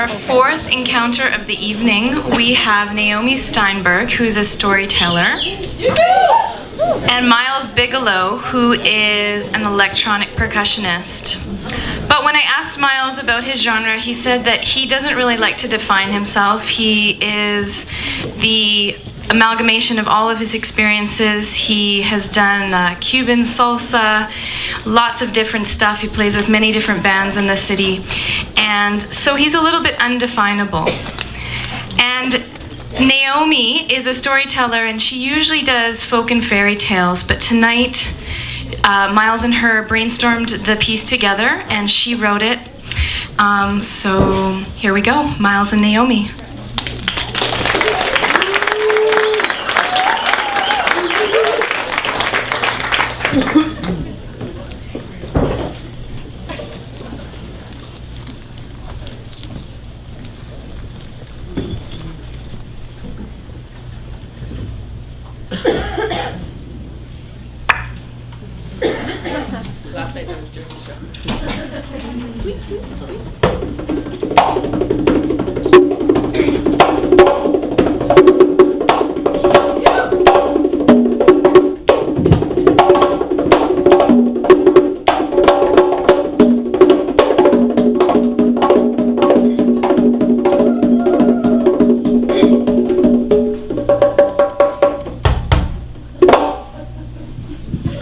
our fourth encounter of the evening, we have Naomi Steinberg, who's a storyteller, and Myles Bigelow, who is an electronic percussionist. But when I asked Myles about his genre, he said that he doesn't really like to define himself. He is the amalgamation of all of his experiences. He has done Cuban salsa, lots of different stuff. He plays with many different bands in the city. And so he's a little bit undefinable. And Naomi is a storyteller, and she usually does folk and fairy tales, but tonight Myles and her brainstormed the piece together and she wrote it. So here we go, Myles and Naomi. Last night I was doing the show.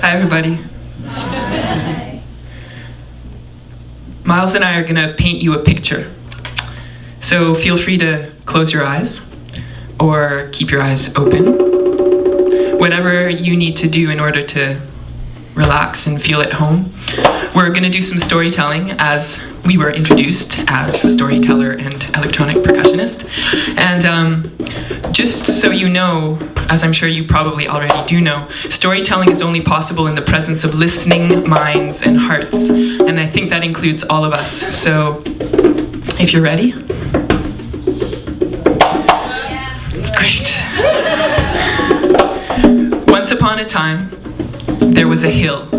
Hi everybody. Myles and I are gonna paint you a picture. So feel free to close your eyes or keep your eyes open. Whatever you need to do in order to relax and feel at home. We're gonna do some storytelling as we were introduced as a storyteller and electronic percussionist. And just so you know, as I'm sure you probably already do know, storytelling is only possible in the presence of listening minds and hearts. And I think that includes all of us. So, if you're ready. Great. Once upon a time, there was a hill.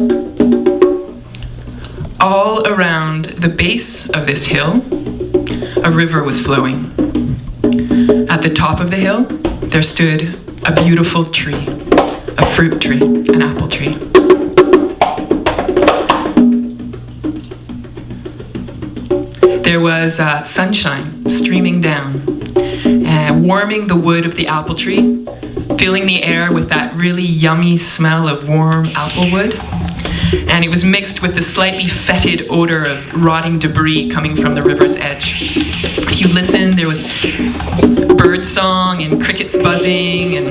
All around the base of this hill, a river was flowing. At the top of the hill, there stood a beautiful tree, a fruit tree, an apple tree. There was sunshine streaming down, warming the wood of the apple tree, filling the air with that really yummy smell of warm apple wood. And it was mixed with the slightly fetid odor of rotting debris coming from the river's edge. If you listen, there was bird song and crickets buzzing, and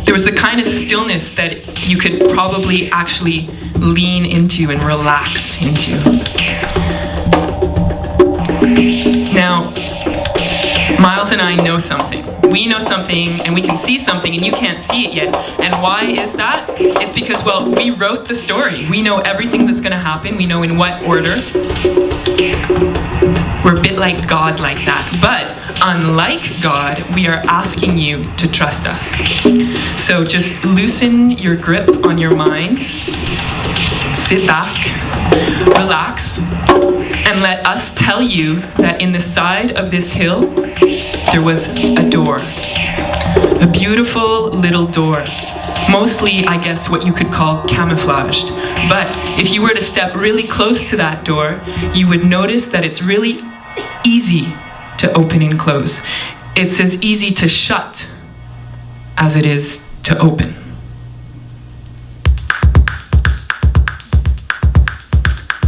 there was the kind of stillness that you could probably actually lean into and relax into. Now, Myles and I know something. We know something, and we can see something, and you can't see it yet. And why is that? It's because, well, we wrote the story. We know everything that's going to happen. We know in what order. We're a bit like God like that. But unlike God, we are asking you to trust us. So just loosen your grip on your mind. Sit back, relax, and let us tell you that in the side of this hill, there was a door. A beautiful little door. Mostly, I guess, what you could call camouflaged. But if you were to step really close to that door, you would notice that it's really easy to open and close. It's as easy to shut as it is to open.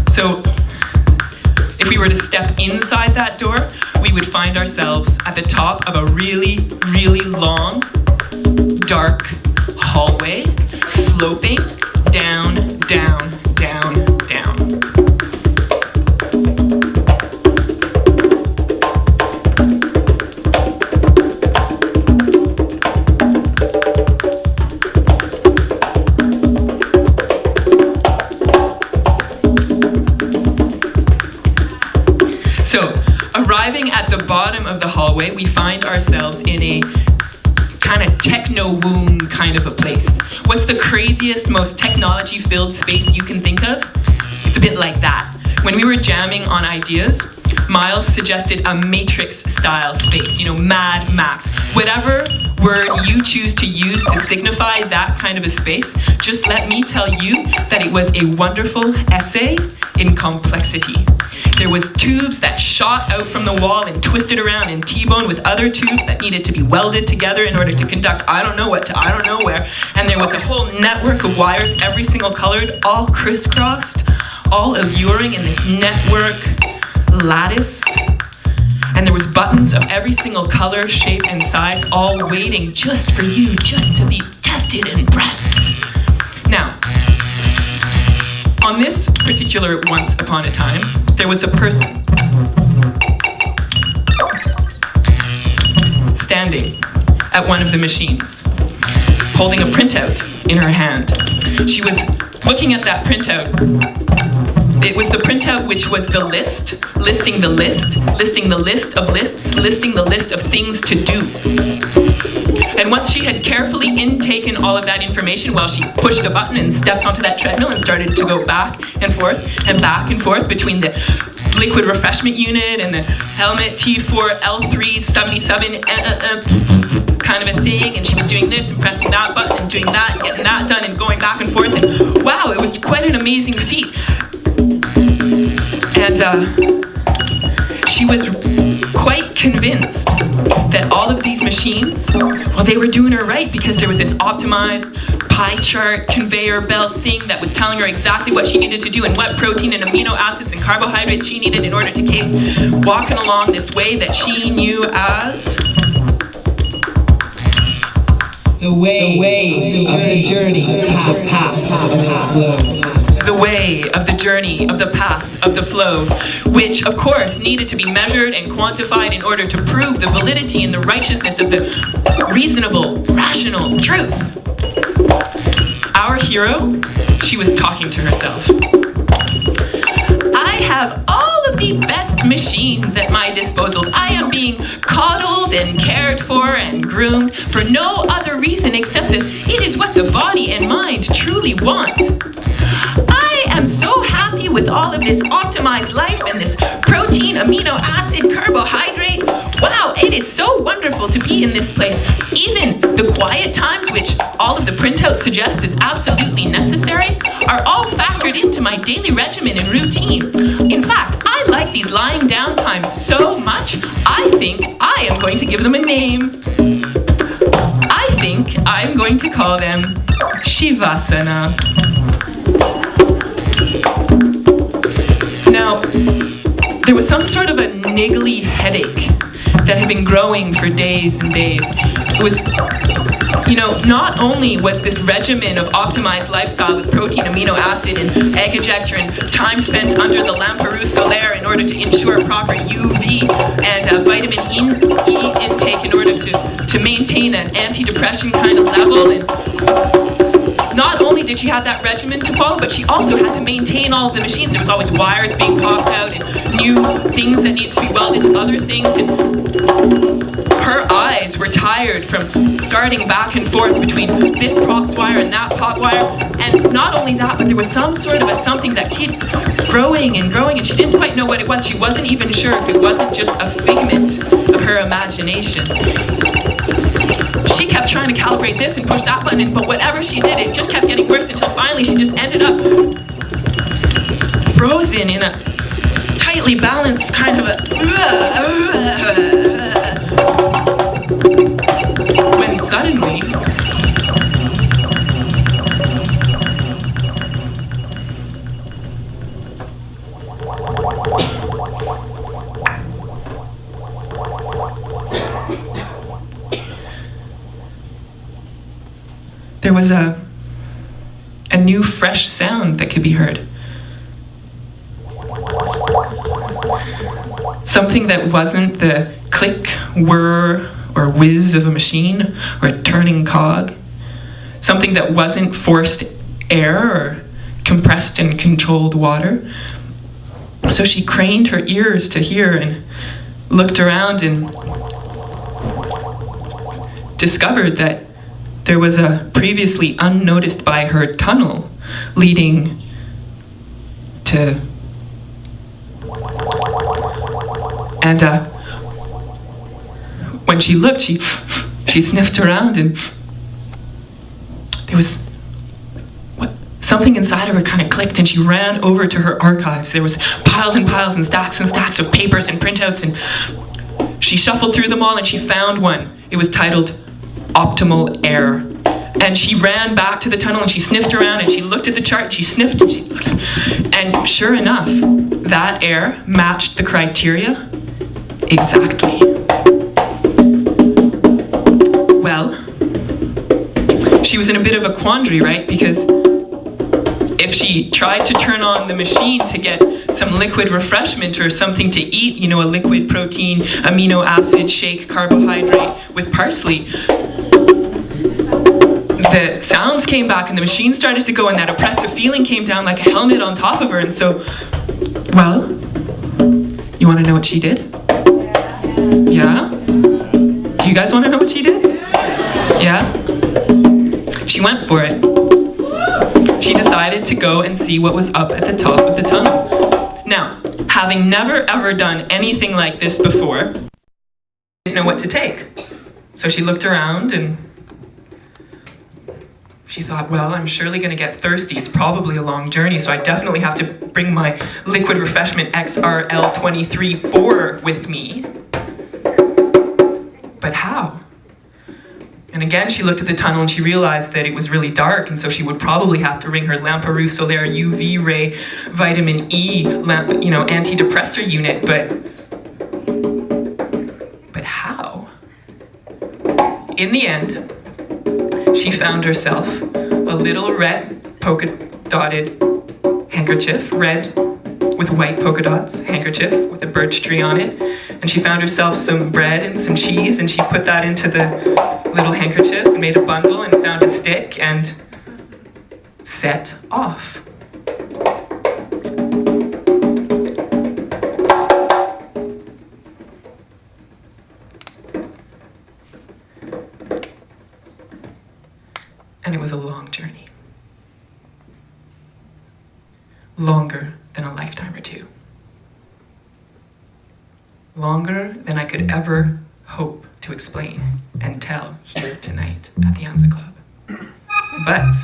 So, if we were to step inside that door, we would find ourselves at the top of a really, really long, dark hallway, sloping down, down, down, down. So, arriving at the bottom of the hallway, we find ourselves in a kind of techno-womb kind of a place. What's the craziest, most technology-filled space you can think of? It's a bit like that. When we were jamming on ideas, Myles suggested a Matrix-style space, Mad Max. Whatever word you choose to use to signify that kind of a space, just let me tell you that it was a wonderful essay in complexity. There was tubes that shot out from the wall and twisted around and T-boned with other tubes that needed to be welded together in order to conduct I don't know what to I don't know where. And there was a whole network of wires, every single colored, all crisscrossed, all alluring in this network lattice. And there was buttons of every single color, shape, and size, all waiting just for you, just to be tested and pressed. Now, on this particular once upon a time, there was a person standing at one of the machines, holding a printout in her hand. She was looking at that printout. It was the printout which was the list, listing the list, listing the list of lists, listing the list of things to do. And once she had carefully intaken all of that information, well, she pushed a button and stepped onto that treadmill and started to go back and forth between the liquid refreshment unit and the helmet T4 L377 kind of a thing, and she was doing this and pressing that button and doing that and getting that done and going back and forth, and wow, it was quite an amazing feat. And she was quite convinced that all of these machines, well, they were doing her right because there was this optimized pie chart conveyor belt thing that was telling her exactly what she needed to do and what protein and amino acids and carbohydrates she needed in order to keep walking along this way that she knew as the way of the journey, the way of the journey, of the path, of the flow, which of course needed to be measured and quantified in order to prove the validity and the righteousness of the reasonable, rational truth. Our hero, she was talking to herself. I have all of the best machines at my disposal. I am being coddled and cared for and groomed for no other reason except that it is what the body and mind truly want. I am so happy with all of this optimized life and this protein, amino acid, carbohydrate. Wow, it is so wonderful to be in this place. Even the quiet times, which all of the printouts suggest is absolutely necessary, are all factored into my daily regimen and routine. In fact, I like these lying down times so much, I think I am going to give them a name. I think I'm going to call them Shivasana. Now, there was some sort of a niggly headache that had been growing for days and days. It was, not only was this regimen of optimized lifestyle with protein, amino acid, and egg ejector, and time spent under the lamparous solaire in order to ensure proper UV and vitamin E intake in order to maintain an antidepressant kind of level. And not only did she have that regimen to follow, but she also had to maintain all of the machines. There was always wires being popped out and new things that needed to be welded to other things. And her eyes were tired from darting back and forth between this popped wire and that popped wire. And not only that, but there was some sort of something that kept growing and growing, and she didn't quite know what it was. She wasn't even sure if it wasn't just a figment of her imagination. She kept trying to calibrate this and push that button, but whatever she did, it just kept getting worse until finally she just ended up frozen in a tightly balanced kind of a... When suddenly... there was a new fresh sound that could be heard. Something that wasn't the click, whir, or whiz of a machine or a turning cog. Something that wasn't forced air or compressed and controlled water. So she craned her ears to hear and looked around and discovered that there was a previously unnoticed by her tunnel leading to And when she looked, she sniffed around, and there was something inside of her kind of clicked, and she ran over to her archives. There was piles and piles and stacks of papers and printouts, and she shuffled through them all, and she found one. It was titled Optimal Air. And she ran back to the tunnel, and she sniffed around, and she looked at the chart, and she sniffed, and she looked. And sure enough, that air matched the criteria exactly. Well, she was in a bit of a quandary, right? Because if she tried to turn on the machine to get some liquid refreshment or something to eat, you know, a liquid protein, amino acid shake, carbohydrate with parsley, the sounds came back and the machine started to go, and that oppressive feeling came down like a helmet on top of her. And so, well, you want to know what she did? Yeah? Do you guys want to know what she did? Yeah? She went for it. She decided to go and see what was up at the top of the tunnel. Now, having never ever done anything like this before, she didn't know what to take. So she looked around and she thought, well, I'm surely going to get thirsty. It's probably a long journey, so I definitely have to bring my liquid refreshment XRL23-4 with me. But how? And again, she looked at the tunnel and she realized that it was really dark, and so she would probably have to bring her Lamperouse Solaire UV ray vitamin E antidepressor unit, but how? In the end, she found herself a little red polka-dotted handkerchief, red with white polka dots, handkerchief with a birch tree on it. And she found herself some bread and some cheese, and she put that into the little handkerchief and made a bundle and found a stick and set off. And it was a long journey. Longer than a lifetime or two. Longer than I could ever hope to explain and tell here tonight at the Anza Club. But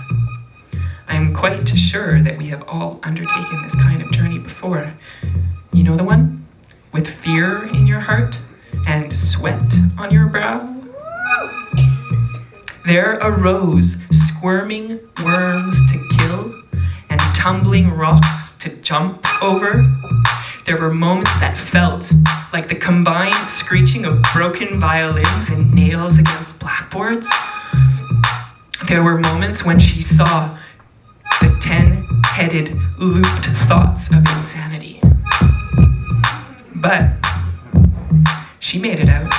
I am quite sure that we have all undertaken this kind of journey before. You know the one? With fear in your heart and sweat on your brow? There arose squirming worms to kill and tumbling rocks to jump over. There were moments that felt like the combined screeching of broken violins and nails against blackboards. There were moments when she saw the 10-headed looped thoughts of insanity. But she made it out.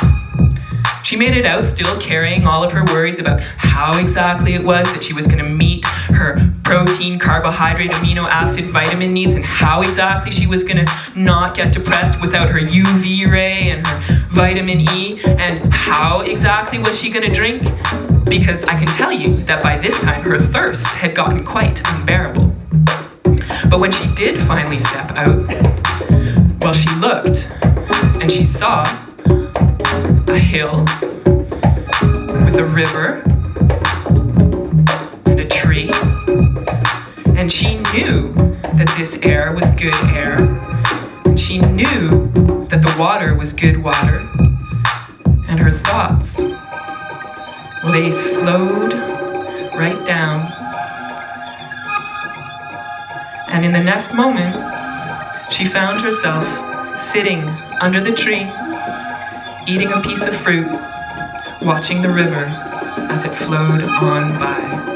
She made it out still carrying all of her worries about how exactly it was that she was going to meet her protein, carbohydrate, amino acid, vitamin needs, and how exactly she was going to not get depressed without her UV ray and her vitamin E, and how exactly was she going to drink? Because I can tell you that by this time her thirst had gotten quite unbearable. But when she did finally step out, well, she looked and she saw a hill with a river and a tree, and she knew that this air was good air, and she knew that the water was good water, and her thoughts, well, they slowed right down, and in the next moment she found herself sitting under the tree, eating a piece of fruit, watching the river as it flowed on by.